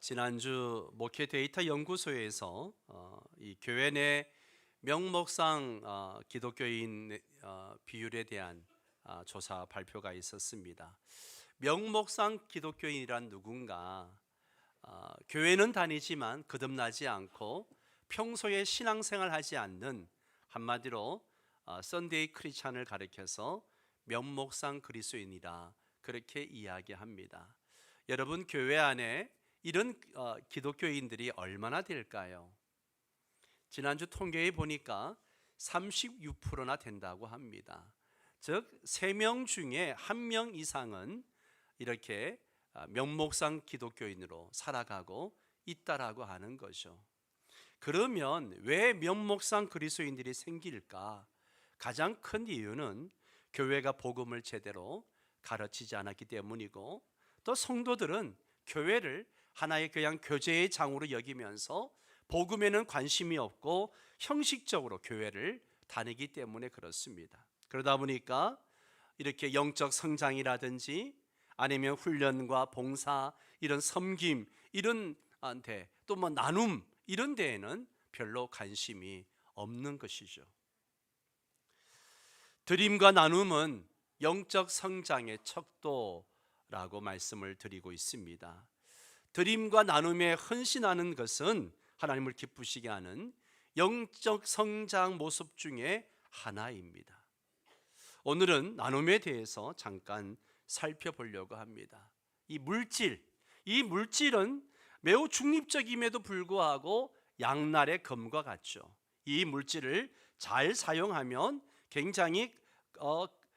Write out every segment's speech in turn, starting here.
지난주 목회 데이터 연구소에서 이 교회 내 명목상 기독교인 비율에 대한 조사 발표가 있었습니다. 명목상 기독교인이란 누군가? 교회는 다니지만 거듭나지 않고 평소에 신앙생활 하지 않는, 한마디로 썬데이 크리스찬을 가리켜서 명목상 그리스도인이라 그렇게 이야기합니다. 여러분, 교회 안에 이런 기독교인들이 얼마나 될까요? 지난주 통계에 보니까 36%나 된다고 합니다. 즉 3명 중에 1명 이상은 이렇게 명목상 기독교인으로 살아가고 있다라고 하는 거죠. 그러면 왜 명목상 그리스도인들이 생길까? 가장 큰 이유는 교회가 복음을 제대로 가르치지 않았기 때문이고, 또 성도들은 교회를 하나의 그냥 교제의 장으로 여기면서 복음에는 관심이 없고 형식적으로 교회를 다니기 때문에 그렇습니다. 그러다 보니까 이렇게 영적 성장이라든지 아니면 훈련과 봉사, 이런 섬김, 이런 데, 또 뭐 나눔, 이런 데에는 별로 관심이 없는 것이죠. 드림과 나눔은 영적 성장의 척도라고 말씀을 드리고 있습니다. 드림과 나눔에 헌신하는 것은 하나님을 기쁘시게 하는 영적 성장 모습 중에 하나입니다. 오늘은 나눔에 대해서 잠깐 살펴보려고 합니다. 이 물질은 매우 중립적임에도 불구하고 양날의 검과 같죠. 이 물질을 잘 사용하면 굉장히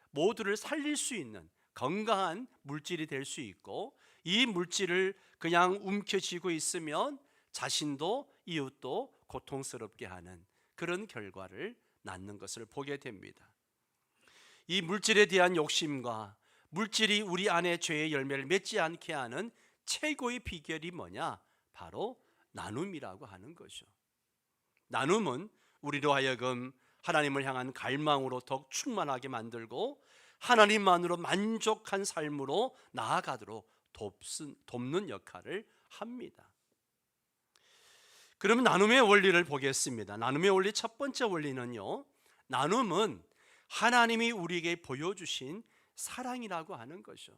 모두를 살릴 수 있는 건강한 물질이 될 수 있고, 이 물질을 그냥 움켜쥐고 있으면 자신도 이웃도 고통스럽게 하는 그런 결과를 낳는 것을 보게 됩니다. 이 물질에 대한 욕심과 물질이 우리 안에 죄의 열매를 맺지 않게 하는 최고의 비결이 뭐냐? 바로 나눔이라고 하는 거죠. 나눔은 우리로 하여금 하나님을 향한 갈망으로 더욱 충만하게 만들고 하나님만으로 만족한 삶으로 나아가도록 돕는 역할을 합니다. 그러면 나눔의 원리를 보겠습니다. 나눔의 원리 첫 번째 원리는요, 나눔은 하나님이 우리에게 보여주신 사랑이라고 하는 거죠.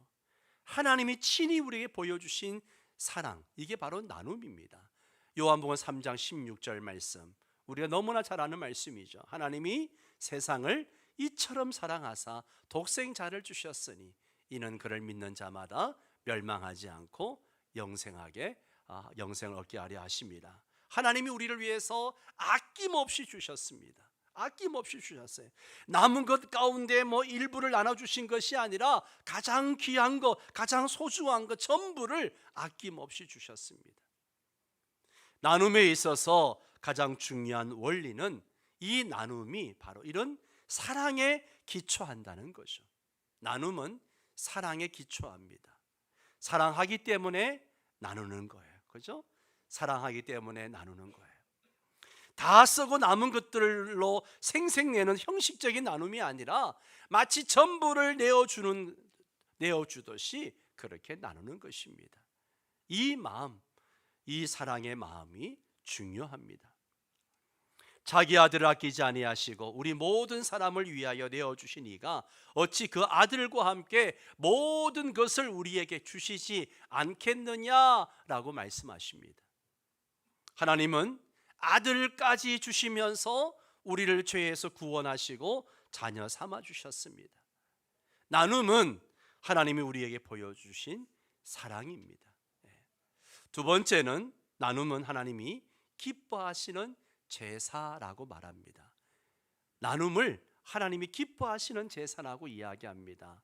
하나님이 친히 우리에게 보여주신 사랑, 이게 바로 나눔입니다. 요한복음 3장 16절 말씀, 우리가 너무나 잘 아는 말씀이죠. 하나님이 세상을 이처럼 사랑하사 독생자를 주셨으니 이는 그를 믿는 자마다 멸망하지 않고 영생을 얻게 하려 하십니다. 하나님이 우리를 위해서 아낌없이 주셨습니다. 아낌없이 주셨어요. 남은 것 가운데 일부를 나눠주신 것이 아니라 가장 귀한 것, 가장 소중한 것 전부를 아낌없이 주셨습니다. 나눔에 있어서 가장 중요한 원리는 이 나눔이 바로 이런 사랑에 기초한다는 거죠. 나눔은 사랑에 기초합니다. 사랑하기 때문에 나누는 거예요. 그죠? 사랑하기 때문에 나누는 거예요. 다 쓰고 남은 것들로 생색내는 형식적인 나눔이 아니라 마치 전부를 내어주듯이 그렇게 나누는 것입니다. 이 마음, 이 사랑의 마음이 중요합니다. 자기 아들을 아끼지 아니하시고 우리 모든 사람을 위하여 내어주신 이가 어찌 그 아들과 함께 모든 것을 우리에게 주시지 않겠느냐라고 말씀하십니다. 하나님은 아들까지 주시면서 우리를 죄에서 구원하시고 자녀 삼아 주셨습니다. 나눔은 하나님이 우리에게 보여주신 사랑입니다. 두 번째는, 나눔은 하나님이 기뻐하시는 제사라고 말합니다. 나눔을 하나님이 기뻐하시는 제사라고 이야기합니다.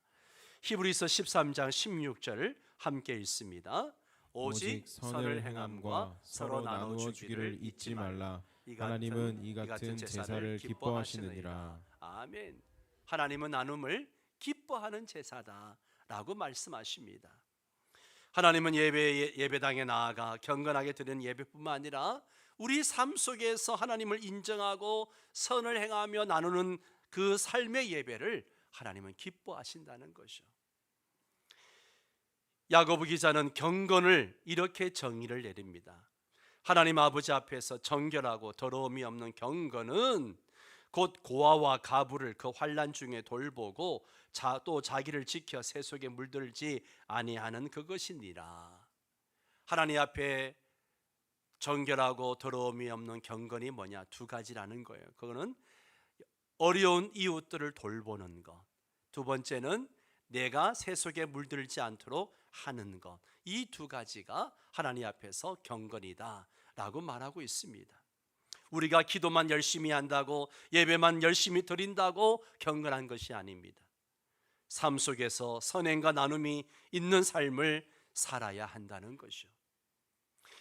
히브리서 13장 16절을 함께 읽습니다. 오직 선을 행함과 서로 나누어 주기를 잊지 말라. 하나님은 이 같은 제사를 기뻐하시느니라. 아멘. 하나님은 나눔을 기뻐하는 제사다라고 말씀하십니다. 하나님은 예배당에 나아가 경건하게 드리는 예배뿐만 아니라 우리 삶 속에서 하나님을 인정하고 선을 행하며 나누는 그 삶의 예배를 하나님은 기뻐하신다는 것이죠. 야고보 기자는 경건을 이렇게 정의를 내립니다. 하나님 아버지 앞에서 정결하고 더러움이 없는 경건은 곧 고아와 가부를 그 환난 중에 돌보고 또 자기를 지켜 새 속에 물들지 아니하는 그것이니라. 하나님 앞에 정결하고 더러움이 없는 경건이 뭐냐? 두 가지라는 거예요. 그거는 어려운 이웃들을 돌보는 것, 두 번째는 내가 새 속에 물들지 않도록 하는 것. 이 두 가지가 하나님 앞에서 경건이다 라고 말하고 있습니다. 우리가 기도만 열심히 한다고, 예배만 열심히 드린다고 경건한 것이 아닙니다. 삶 속에서 선행과 나눔이 있는 삶을 살아야 한다는 것이요,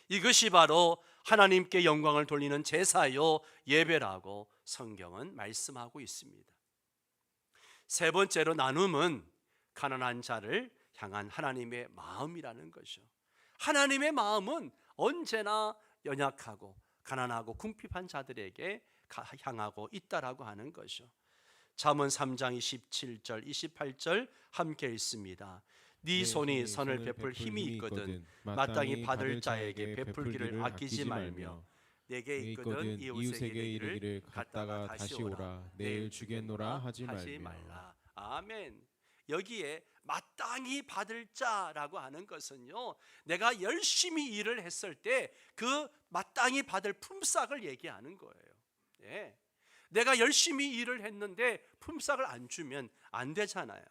이것이 바로 하나님께 영광을 돌리는 제사요 예배라고 성경은 말씀하고 있습니다. 세 번째로 나눔은 가난한 자를 향한 하나님의 마음이라는 것이요, 하나님의 마음은 언제나 연약하고 가난하고 궁핍한 자들에게 향하고 있다라고 하는 것이요. 잠언 3장 27절 28절 함께 읽습니다. 네 손이 선을 베풀 힘이 있거든 마땅히 받을 자에게 베풀기를 아끼지 말며 내게 있거든 이웃에게 이르기를 갔다가 다시 오라 내일 주겠노라 하지 말라. 아멘. 여기에 마땅히 받을 자라고 하는 것은요, 내가 열심히 일을 했을 때 그 마땅히 받을 품삯을 얘기하는 거예요. 네. 내가 열심히 일을 했는데 품삯을 안 주면 안 되잖아요.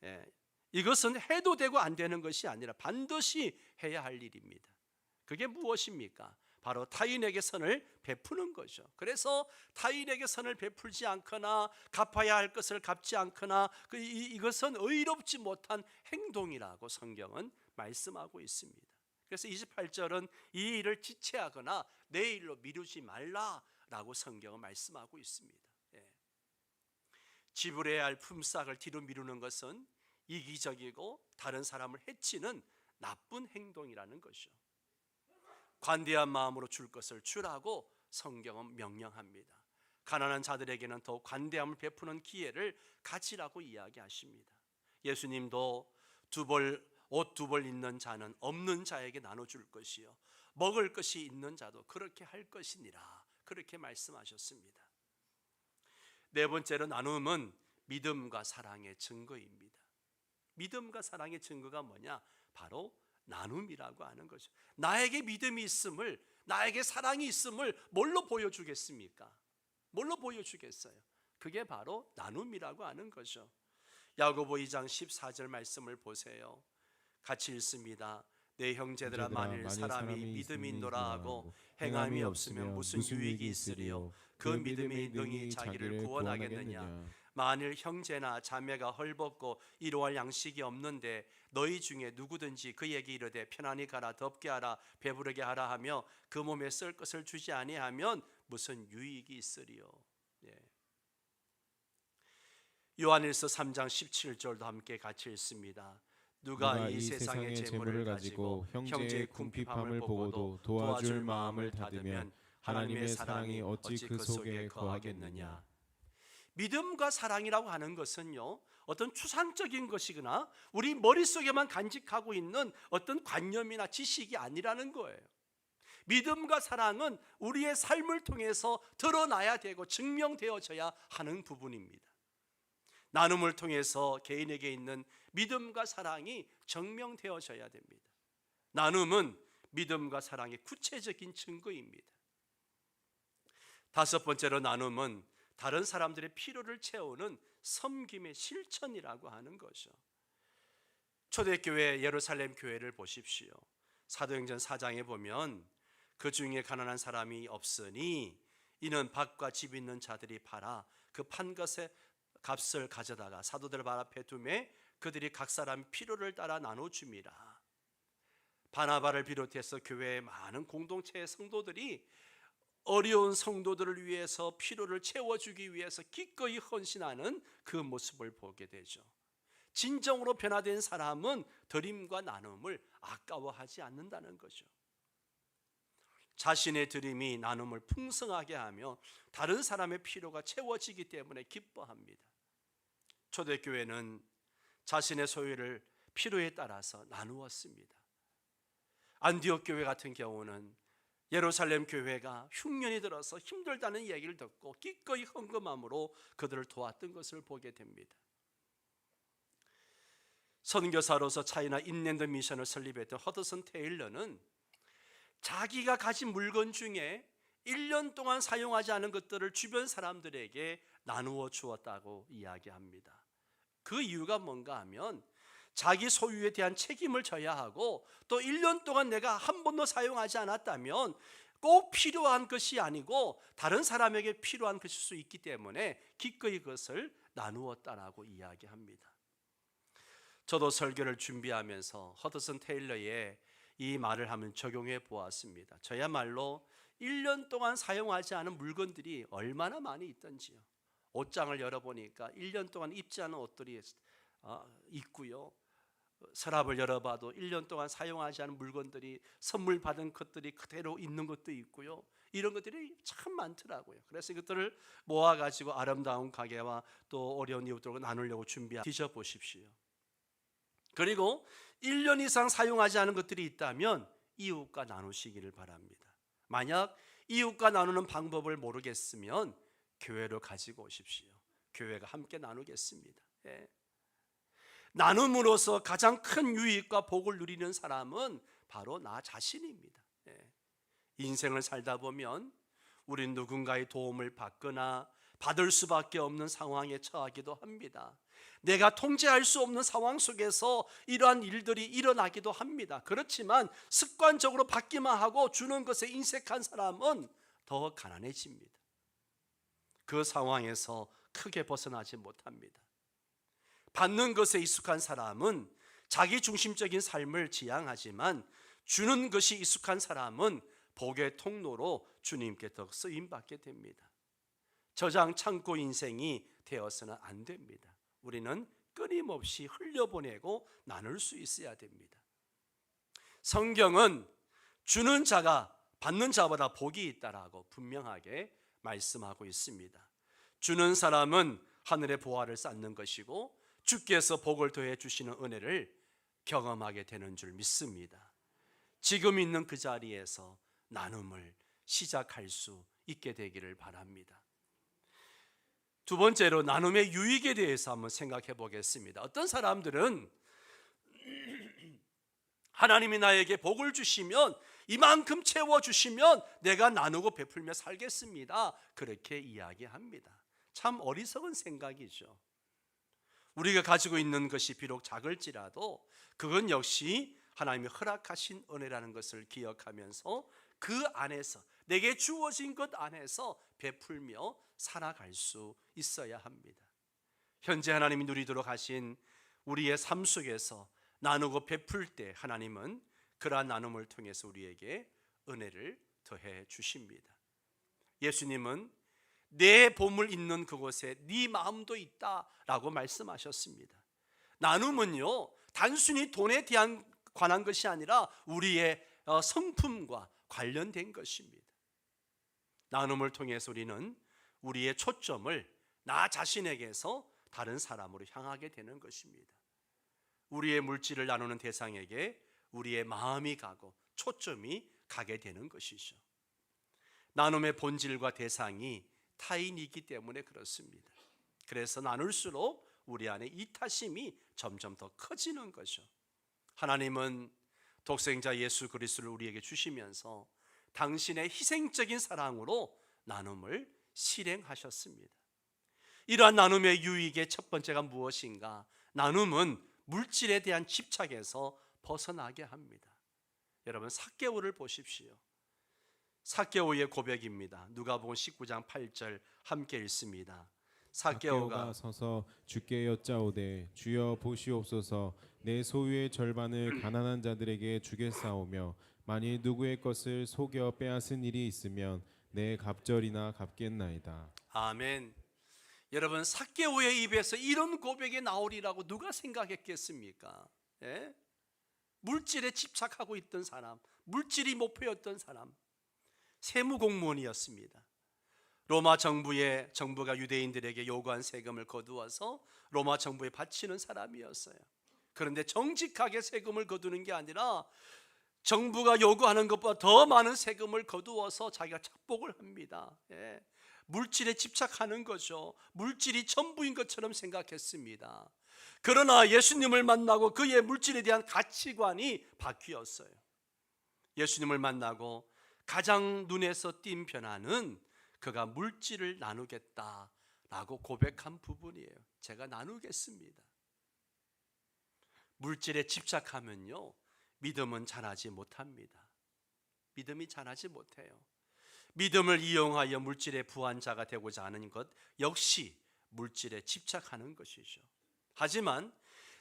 네. 이것은 해도 되고 안 되는 것이 아니라 반드시 해야 할 일입니다. 그게 무엇입니까? 바로 타인에게 선을 베푸는 거죠. 그래서 타인에게 선을 베풀지 않거나 갚아야 할 것을 갚지 않거나 이것은 의롭지 못한 행동이라고 성경은 말씀하고 있습니다. 그래서 28절은 이 일을 지체하거나 내일로 미루지 말라라고 성경은 말씀하고 있습니다. 예. 지불해야 할 품삯을 뒤로 미루는 것은 이기적이고 다른 사람을 해치는 나쁜 행동이라는 것이죠. 관대한 마음으로 줄 것을 주라고 성경은 명령합니다. 가난한 자들에게는 더욱 관대함을 베푸는 기회를 가지라고 이야기하십니다. 예수님도 옷 두 벌 있는 자는 없는 자에게 나눠줄 것이요 먹을 것이 있는 자도 그렇게 할 것이니라, 그렇게 말씀하셨습니다. 네 번째로 나눔은 믿음과 사랑의 증거입니다. 믿음과 사랑의 증거가 뭐냐? 바로 나눔이라고 하는 거죠. 나에게 믿음이 있음을, 나에게 사랑이 있음을 뭘로 보여주겠습니까? 뭘로 보여주겠어요? 그게 바로 나눔이라고 하는 거죠. 야고보 2장 14절 말씀을 보세요. 같이 읽습니다. 내 형제들아 만일 사람이 믿음이 있노라 하고 행함이 없으면 무슨 유익이 있으리요? 그 믿음이 능히 자기를 구원하겠느냐? 만일 형제나 자매가 헐벗고 이로할 양식이 없는데 너희 중에 누구든지 그에게 이르되 편안히 가라 덥게 하라 배부르게 하라 하며 그 몸에 쓸 것을 주지 아니하면 무슨 유익이 있으리요? 예. 요한일서 3장 17절도 함께 같이 읽습니다. 누가 이 세상의 재물을 가지고 형제의 궁핍함을 보고도 도와줄 마음을 닫으면 하나님의 사랑이 어찌 그 속에 거하겠느냐? 믿음과 사랑이라고 하는 것은요, 어떤 추상적인 것이거나 우리 머릿속에만 간직하고 있는 어떤 관념이나 지식이 아니라는 거예요. 믿음과 사랑은 우리의 삶을 통해서 드러나야 되고 증명되어져야 하는 부분입니다. 나눔을 통해서 개인에게 있는 믿음과 사랑이 증명되어져야 됩니다. 나눔은 믿음과 사랑의 구체적인 증거입니다. 다섯 번째로 나눔은 다른 사람들의 필요를 채우는 섬김의 실천이라고 하는 거죠. 초대교회 예루살렘 교회를 보십시오. 사도행전 4장에 보면 그 중에 가난한 사람이 없으니 이는 밭과 집 있는 자들이 팔아 그 판 것의 값을 가져다가 사도들 발 앞에 두매 그들이 각 사람 필요를 따라 나눠줍니다. 바나바를 비롯해서 교회의 많은 공동체의 성도들이 어려운 성도들을 위해서 필요를 채워주기 위해서 기꺼이 헌신하는 그 모습을 보게 되죠. 진정으로 변화된 사람은 드림과 나눔을 아까워하지 않는다는 거죠. 자신의 드림이 나눔을 풍성하게 하며 다른 사람의 필요가 채워지기 때문에 기뻐합니다. 초대교회는 자신의 소유를 필요에 따라서 나누었습니다. 안디옥 교회 같은 경우는 예루살렘 교회가 흉년이 들어서 힘들다는 얘기를 듣고 기꺼이 헌금함으로 그들을 도왔던 것을 보게 됩니다. 선교사로서 차이나 인랜드 미션을 설립했던 허드슨 테일러는 자기가 가진 물건 중에 1년 동안 사용하지 않은 것들을 주변 사람들에게 나누어 주었다고 이야기합니다. 그 이유가 뭔가 하면 자기 소유에 대한 책임을 져야 하고, 또 1년 동안 내가 한 번도 사용하지 않았다면 꼭 필요한 것이 아니고 다른 사람에게 필요한 것일 수 있기 때문에 기꺼이 그것을 나누었다라고 이야기합니다. 저도 설교를 준비하면서 허드슨 테일러의 이 말을 한번 적용해 보았습니다. 저야말로 1년 동안 사용하지 않은 물건들이 얼마나 많이 있던지요. 옷장을 열어보니까 1년 동안 입지 않은 옷들이 있고요. 서랍을 열어봐도 1년 동안 사용하지 않은 물건들이, 선물 받은 것들이 그대로 있는 것도 있고요. 이런 것들이 참 많더라고요. 그래서 이것들을 모아가지고 아름다운 가게와 또 어려운 이웃들과 나누려고 뒤져보십시오. 그리고 1년 이상 사용하지 않은 것들이 있다면 이웃과 나누시기를 바랍니다. 만약 이웃과 나누는 방법을 모르겠으면 교회로 가지고 오십시오. 교회가 함께 나누겠습니다. 나눔으로서 가장 큰 유익과 복을 누리는 사람은 바로 나 자신입니다. 인생을 살다 보면 우린 누군가의 도움을 받거나 받을 수밖에 없는 상황에 처하기도 합니다. 내가 통제할 수 없는 상황 속에서 이러한 일들이 일어나기도 합니다. 그렇지만 습관적으로 받기만 하고 주는 것에 인색한 사람은 더 가난해집니다. 그 상황에서 크게 벗어나지 못합니다. 받는 것에 익숙한 사람은 자기 중심적인 삶을 지향하지만, 주는 것이 익숙한 사람은 복의 통로로 주님께 더 쓰임받게 됩니다. 저장 창고 인생이 되어서는 안 됩니다. 우리는 끊임없이 흘려보내고 나눌 수 있어야 됩니다. 성경은 주는 자가 받는 자보다 복이 있다라고 분명하게 말씀하고 있습니다. 주는 사람은 하늘의 보화를 쌓는 것이고, 주께서 복을 더해 주시는 은혜를 경험하게 되는 줄 믿습니다. 지금 있는 그 자리에서 나눔을 시작할 수 있게 되기를 바랍니다. 두 번째로 나눔의 유익에 대해서 한번 생각해 보겠습니다. 어떤 사람들은 하나님이 나에게 복을 주시면, 이만큼 채워주시면 내가 나누고 베풀며 살겠습니다, 그렇게 이야기합니다. 참 어리석은 생각이죠. 우리가 가지고 있는 것이 비록 작을지라도 그건 역시 하나님이 허락하신 은혜라는 것을 기억하면서 그 안에서, 내게 주어진 것 안에서 베풀며 살아갈 수 있어야 합니다. 현재 하나님이 누리도록 하신 우리의 삶 속에서 나누고 베풀 때 하나님은 그러한 나눔을 통해서 우리에게 은혜를 더해 주십니다. 예수님은 내 보물 있는 그곳에 네 마음도 있다라고 말씀하셨습니다. 나눔은요, 단순히 돈에 대한 관한 것이 아니라 우리의 성품과 관련된 것입니다. 나눔을 통해서 우리는 우리의 초점을 나 자신에게서 다른 사람으로 향하게 되는 것입니다. 우리의 물질을 나누는 대상에게 우리의 마음이 가고 초점이 가게 되는 것이죠. 나눔의 본질과 대상이 타인이기 때문에 그렇습니다. 그래서 나눌수록 우리 안에 이타심이 점점 더 커지는 거죠. 하나님은 독생자 예수 그리스도를 우리에게 주시면서 당신의 희생적인 사랑으로 나눔을 실행하셨습니다. 이러한 나눔의 유익의 첫 번째가 무엇인가? 나눔은 물질에 대한 집착에서 벗어나게 합니다. 여러분, 삭개오를 보십시오. 삭개오의 고백입니다. 누가복음 19장 8절 함께 읽습니다. 삭개오가 서서 주께 여짜오되 주여 보시옵소서, 내 소유의 절반을 가난한 자들에게 주겠사오며 만일 누구의 것을 속여 빼앗은 일이 있으면 내 갑절이나 갚겠나이다. 아멘. 여러분, 삭개오의 입에서 이런 고백이 나오리라고 누가 생각했겠습니까? 예? 물질에 집착하고 있던 사람, 물질이 목표였던 사람, 세무공무원이었습니다. 로마 정부가 유대인들에게 요구한 세금을 거두어서 로마 정부에 바치는 사람이었어요. 그런데 정직하게 세금을 거두는 게 아니라 정부가 요구하는 것보다 더 많은 세금을 거두어서 자기가 착복을 합니다. 예. 물질에 집착하는 거죠. 물질이 전부인 것처럼 생각했습니다. 그러나 예수님을 만나고 그의 물질에 대한 가치관이 바뀌었어요. 예수님을 만나고 가장 눈에서 띈 변화는 그가 물질을 나누겠다라고 고백한 부분이에요. 제가 나누겠습니다. 물질에 집착하면요, 믿음은 자라지 못합니다. 믿음이 자라지 못해요. 믿음을 이용하여 물질의 부한자가 되고자 하는 것 역시 물질에 집착하는 것이죠. 하지만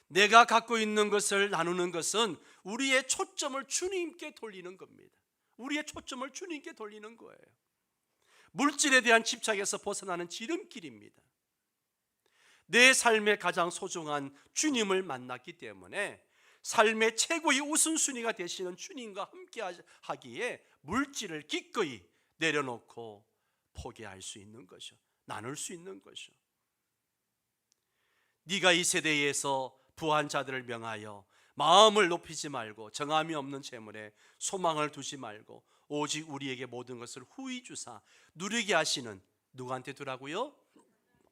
내가 갖고 있는 것을 나누는 것은 우리의 초점을 주님께 돌리는 겁니다. 우리의 초점을 주님께 돌리는 거예요. 물질에 대한 집착에서 벗어나는 지름길입니다. 내 삶의 가장 소중한 주님을 만났기 때문에 삶의 최고의 우선순위가 되시는 주님과 함께 하기에 물질을 기꺼이 내려놓고 포기할 수 있는 것이요, 나눌 수 있는 것이요. 네가 이 세대에서 부한 자들을 명하여 마음을 높이지 말고 정함이 없는 재물에 소망을 두지 말고 오직 우리에게 모든 것을 후히 주사 누리게 하시는, 누구한테 두라고요?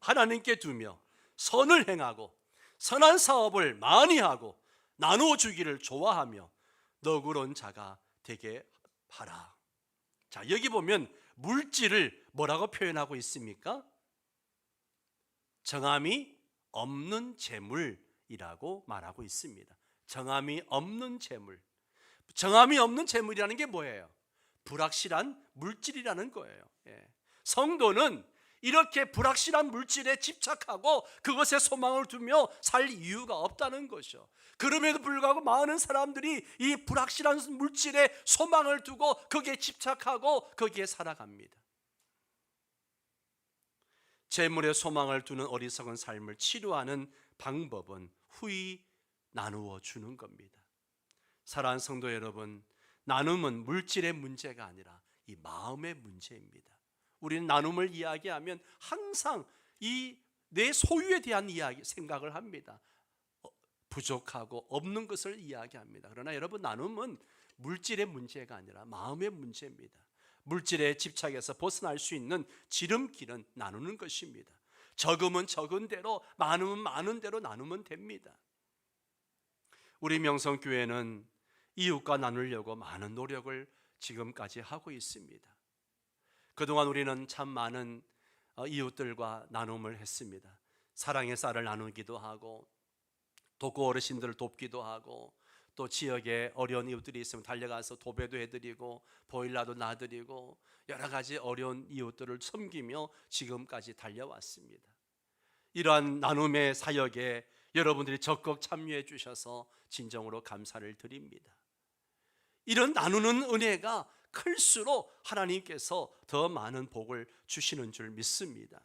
하나님께 두며 선을 행하고 선한 사업을 많이 하고 나누어 주기를 좋아하며 너그러운 자가 되게 하라. 자, 여기 보면 물질을 뭐라고 표현하고 있습니까? 정함이 없는 재물이라고 말하고 있습니다. 정함이 없는 재물. 정함이 없는 재물이라는 게 뭐예요? 불확실한 물질이라는 거예요. 성도는 이렇게 불확실한 물질에 집착하고 그것에 소망을 두며 살 이유가 없다는 것이죠. 그럼에도 불구하고 많은 사람들이 이 불확실한 물질에 소망을 두고 거기에 집착하고 거기에 살아갑니다. 재물에 소망을 두는 어리석은 삶을 치료하는 방법은 후히 나누어 주는 겁니다. 사랑하는 성도 여러분, 나눔은 물질의 문제가 아니라 이 마음의 문제입니다. 우리는 나눔을 이야기하면 항상 이 내 소유에 대한 이야기, 생각을 합니다. 부족하고 없는 것을 이야기합니다. 그러나 여러분, 나눔은 물질의 문제가 아니라 마음의 문제입니다. 물질의 집착에서 벗어날 수 있는 지름길은 나누는 것입니다. 적으면 적은 대로, 많으면 많은 대로 나누면 됩니다. 우리 명성교회는 이웃과 나누려고 많은 노력을 지금까지 하고 있습니다. 그동안 우리는 참 많은 이웃들과 나눔을 했습니다. 사랑의 쌀을 나누기도 하고, 독거 어르신들을 돕기도 하고, 또 지역에 어려운 이웃들이 있으면 달려가서 도배도 해드리고 보일러도 놔드리고 여러 가지 어려운 이웃들을 섬기며 지금까지 달려왔습니다. 이러한 나눔의 사역에 여러분들이 적극 참여해 주셔서 진정으로 감사를 드립니다. 이런 나누는 은혜가 클수록 하나님께서 더 많은 복을 주시는 줄 믿습니다.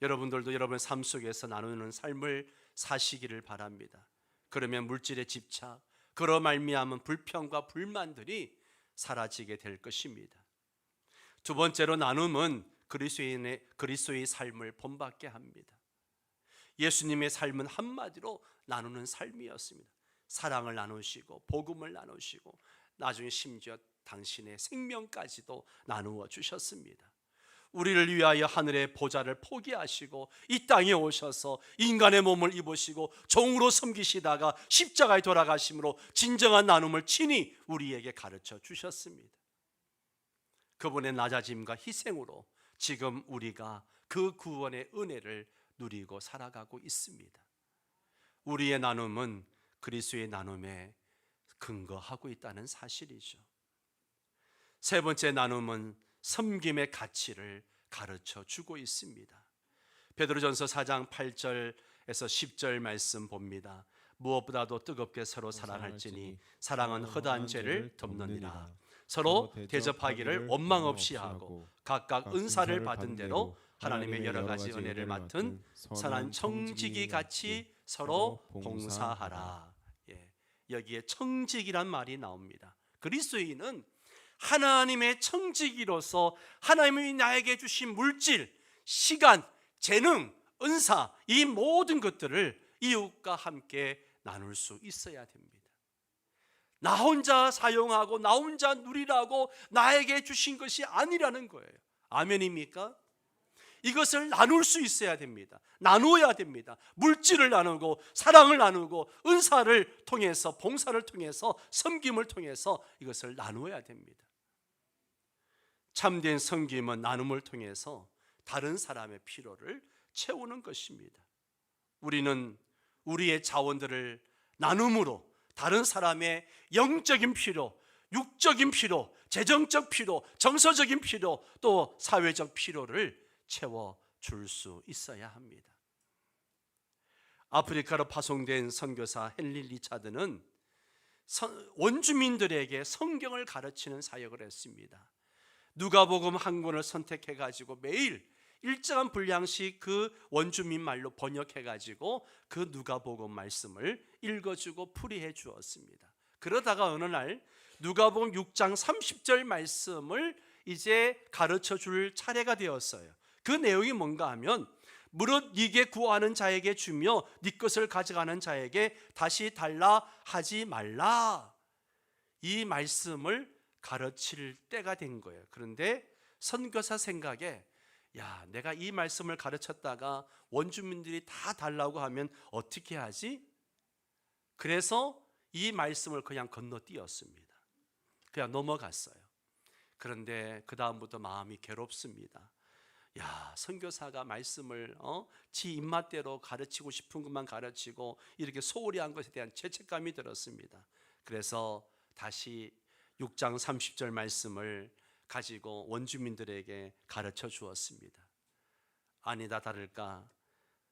여러분들도 여러분의 삶 속에서 나누는 삶을 사시기를 바랍니다. 그러면 물질의 집착, 그로 말미암은 불평과 불만들이 사라지게 될 것입니다. 두 번째로, 나눔은 그리스도의 삶을 본받게 합니다. 예수님의 삶은 한마디로 나누는 삶이었습니다. 사랑을 나누시고 복음을 나누시고 나중에 심지어 당신의 생명까지도 나누어 주셨습니다. 우리를 위하여 하늘의 보좌를 포기하시고 이 땅에 오셔서 인간의 몸을 입으시고 종으로 섬기시다가 십자가에 돌아가심으로 진정한 나눔을 친히 우리에게 가르쳐 주셨습니다. 그분의 낮아짐과 희생으로 지금 우리가 그 구원의 은혜를 누리고 살아가고 있습니다. 우리의 나눔은 그리스도의 나눔에 근거하고 있다는 사실이죠. 세 번째, 나눔은 섬김의 가치를 가르쳐 주고 있습니다. 베드로전서 4장 8절에서 10절 말씀 봅니다. 무엇보다도 뜨겁게 서로 사랑할지니 사랑은 허다한 죄를 덮느니라. 서로 대접하기를 원망 없이 하고 각각 은사를 받은 대로 하나님의 여러 가지 은혜를 맡은 선한 청지기 같이 서로 봉사하라. 여기에 청지기란 말이 나옵니다. 그리스도인은 하나님의 청지기로서 하나님이 나에게 주신 물질, 시간, 재능, 은사, 이 모든 것들을 이웃과 함께 나눌 수 있어야 됩니다. 나 혼자 사용하고 나 혼자 누리라고 나에게 주신 것이 아니라는 거예요. 아멘입니까? 이것을 나눌 수 있어야 됩니다. 나누어야 됩니다. 물질을 나누고 사랑을 나누고 은사를 통해서 봉사를 통해서 섬김을 통해서 이것을 나누어야 됩니다. 참된 섬김은 나눔을 통해서 다른 사람의 필요를 채우는 것입니다. 우리는 우리의 자원들을 나눔으로 다른 사람의 영적인 필요, 육적인 필요, 재정적 필요, 정서적인 필요, 또 사회적 필요를 채워줄 수 있어야 합니다. 아프리카로 파송된 선교사 헨리 리차드는 원주민들에게 성경을 가르치는 사역을 했습니다. 누가복음 한 권을 선택해 가지고 매일 일정한 분량씩 그 원주민 말로 번역해 가지고 그 누가복음 말씀을 읽어주고 풀이해 주었습니다. 그러다가 어느 날 누가복음 6장 30절 말씀을 이제 가르쳐 줄 차례가 되었어요. 그 내용이 뭔가 하면 무릇 네게 구하는 자에게 주며 네 것을 가져가는 자에게 다시 달라 하지 말라. 이 말씀을 가르칠 때가 된 거예요. 그런데 선교사 생각에 야, 내가 이 말씀을 가르쳤다가 원주민들이 다 달라고 하면 어떻게 하지? 그래서 이 말씀을 그냥 건너뛰었습니다. 그냥 넘어갔어요. 그런데 그 다음부터 마음이 괴롭습니다. 야, 선교사가 말씀을 지 입맛대로 가르치고 싶은 것만 가르치고 이렇게 소홀히 한 것에 대한 죄책감이 들었습니다. 그래서 다시 6장 30절 말씀을 가지고 원주민들에게 가르쳐 주었습니다. 아니다 다를까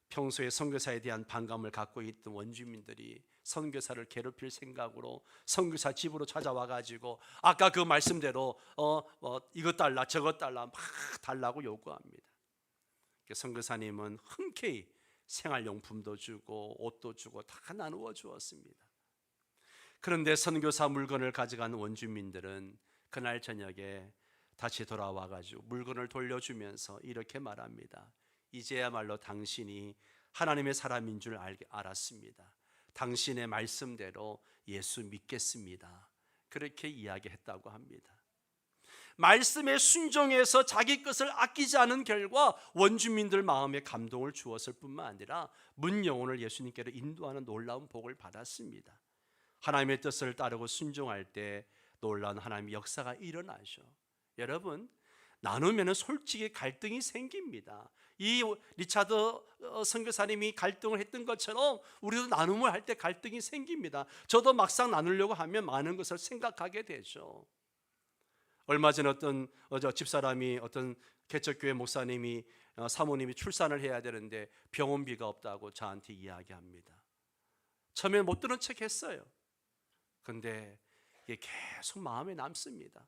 평소에 선교사에 대한 반감을 갖고 있던 원주민들이 선교사를 괴롭힐 생각으로 선교사 집으로 찾아와 가지고 아까 그 말씀대로 이것 달라 저것 달라 막 달라고 요구합니다. 선교사님은 흔쾌히 생활용품도 주고 옷도 주고 다 나누어 주었습니다. 그런데 선교사 물건을 가져간 원주민들은 그날 저녁에 다시 돌아와 가지고 물건을 돌려주면서 이렇게 말합니다. 이제야말로 당신이 하나님의 사람인 줄 알았습니다. 당신의 말씀대로 예수 믿겠습니다. 그렇게 이야기했다고 합니다. 말씀에 순종해서 자기 것을 아끼지 않은 결과 원주민들 마음에 감동을 주었을 뿐만 아니라 문 영혼을 예수님께로 인도하는 놀라운 복을 받았습니다. 하나님의 뜻을 따르고 순종할 때 놀라운 하나님의 역사가 일어나죠. 여러분, 나누면 솔직히 갈등이 생깁니다. 이 리차드 선교사님이 갈등을 했던 것처럼 우리도 나눔을 할 때 갈등이 생깁니다. 저도 막상 나누려고 하면 많은 것을 생각하게 되죠. 얼마 전에 어떤 집사람이 어떤 개척교회 목사님이 사모님이 출산을 해야 되는데 병원비가 없다고 저한테 이야기합니다. 처음에 못 들은 척 했어요. 근데 이게 계속 마음에 남습니다.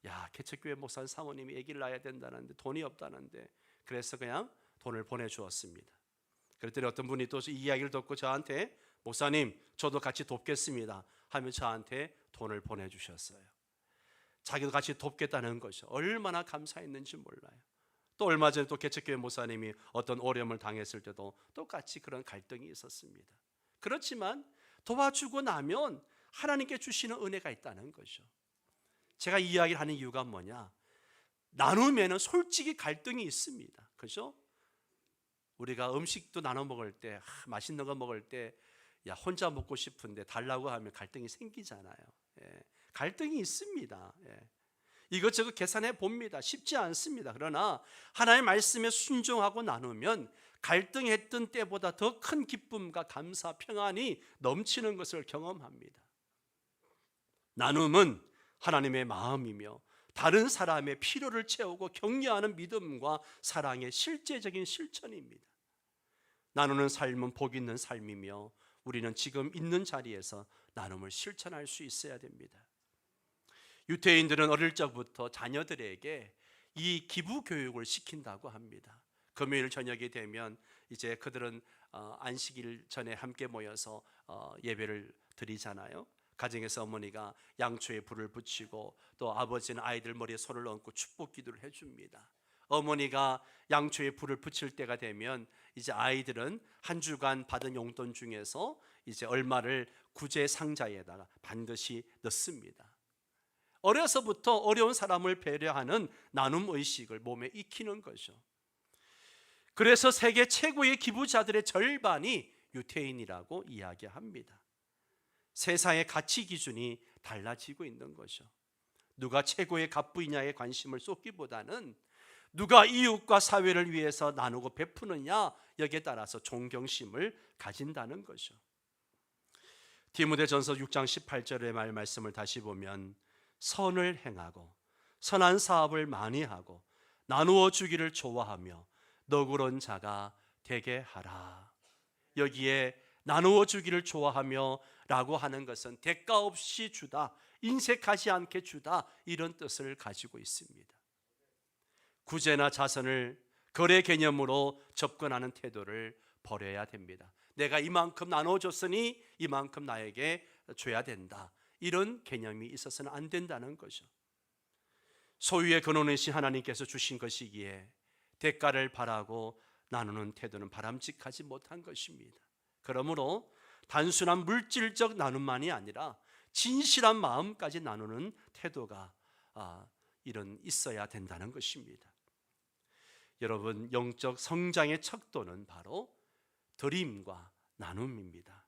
야, 개척교회 목사 사모님이 아기를 낳아야 된다는데 돈이 없다는데 그래서 그냥 돈을 보내주었습니다. 그랬더니 어떤 분이 또 이 이야기를 듣고 저한테 목사님 저도 같이 돕겠습니다 하며 저한테 돈을 보내주셨어요. 자기도 같이 돕겠다는 것이 얼마나 감사했는지 몰라요. 또 얼마 전에 또 개척교회 목사님이 어떤 어려움을 당했을 때도 똑같이 그런 갈등이 있었습니다. 그렇지만 도와주고 나면 하나님께 주시는 은혜가 있다는 거죠. 제가 이 이야기를 하는 이유가 뭐냐? 나누면 솔직히 갈등이 있습니다. 그죠? 우리가 음식도 나눠 먹을 때 맛있는 거 먹을 때 야, 혼자 먹고 싶은데 달라고 하면 갈등이 생기잖아요. 예, 갈등이 있습니다. 예. 이것저것 계산해 봅니다. 쉽지 않습니다. 그러나 하나님의 말씀에 순종하고 나누면 갈등했던 때보다 더 큰 기쁨과 감사, 평안이 넘치는 것을 경험합니다. 나눔은 하나님의 마음이며 다른 사람의 필요를 채우고 격려하는 믿음과 사랑의 실제적인 실천입니다. 나누는 삶은 복 있는 삶이며 우리는 지금 있는 자리에서 나눔을 실천할 수 있어야 됩니다. 유태인들은 어릴 적부터 자녀들에게 이 기부 교육을 시킨다고 합니다. 금요일 저녁이 되면 이제 그들은 안식일 전에 함께 모여서 예배를 드리잖아요. 가정에서 어머니가 양초에 불을 붙이고 또 아버지는 아이들 머리에 손을 얹고 축복 기도를 해줍니다. 어머니가 양초에 불을 붙일 때가 되면 이제 아이들은 한 주간 받은 용돈 중에서 이제 얼마를 구제 상자에다가 반드시 넣습니다. 어려서부터 어려운 사람을 배려하는 나눔 의식을 몸에 익히는 거죠. 그래서 세계 최고의 기부자들의 절반이 유태인이라고 이야기합니다. 세상의 가치 기준이 달라지고 있는 거죠. 누가 최고의 갑부이냐에 관심을 쏟기보다는 누가 이웃과 사회를 위해서 나누고 베푸느냐, 여기에 따라서 존경심을 가진다는 거죠. 디모데전서 6장 18절의 말씀을 다시 보면 선을 행하고 선한 사업을 많이 하고 나누어 주기를 좋아하며 너그러운 자가 되게 하라. 여기에 나누어 주기를 좋아하며 라고 하는 것은 대가 없이 주다, 인색하지 않게 주다, 이런 뜻을 가지고 있습니다. 구제나 자선을 거래 개념으로 접근하는 태도를 버려야 됩니다. 내가 이만큼 나눠줬으니 이만큼 나에게 줘야 된다, 이런 개념이 있어서는 안 된다는 거죠. 소유의 근원이신 하나님께서 주신 것이기에 대가를 바라고 나누는 태도는 바람직하지 못한 것입니다. 그러므로 단순한 물질적 나눔만이 아니라 진실한 마음까지 나누는 태도가 이런 있어야 된다는 것입니다. 여러분, 영적 성장의 척도는 바로 드림과 나눔입니다.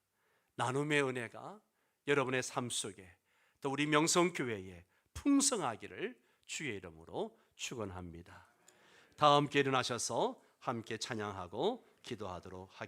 나눔의 은혜가 여러분의 삶 속에, 또 우리 명성교회에 풍성하기를 주의 이름으로 축원합니다. 다 함께 일어나셔서 함께 찬양하고 기도하도록 하겠습니다.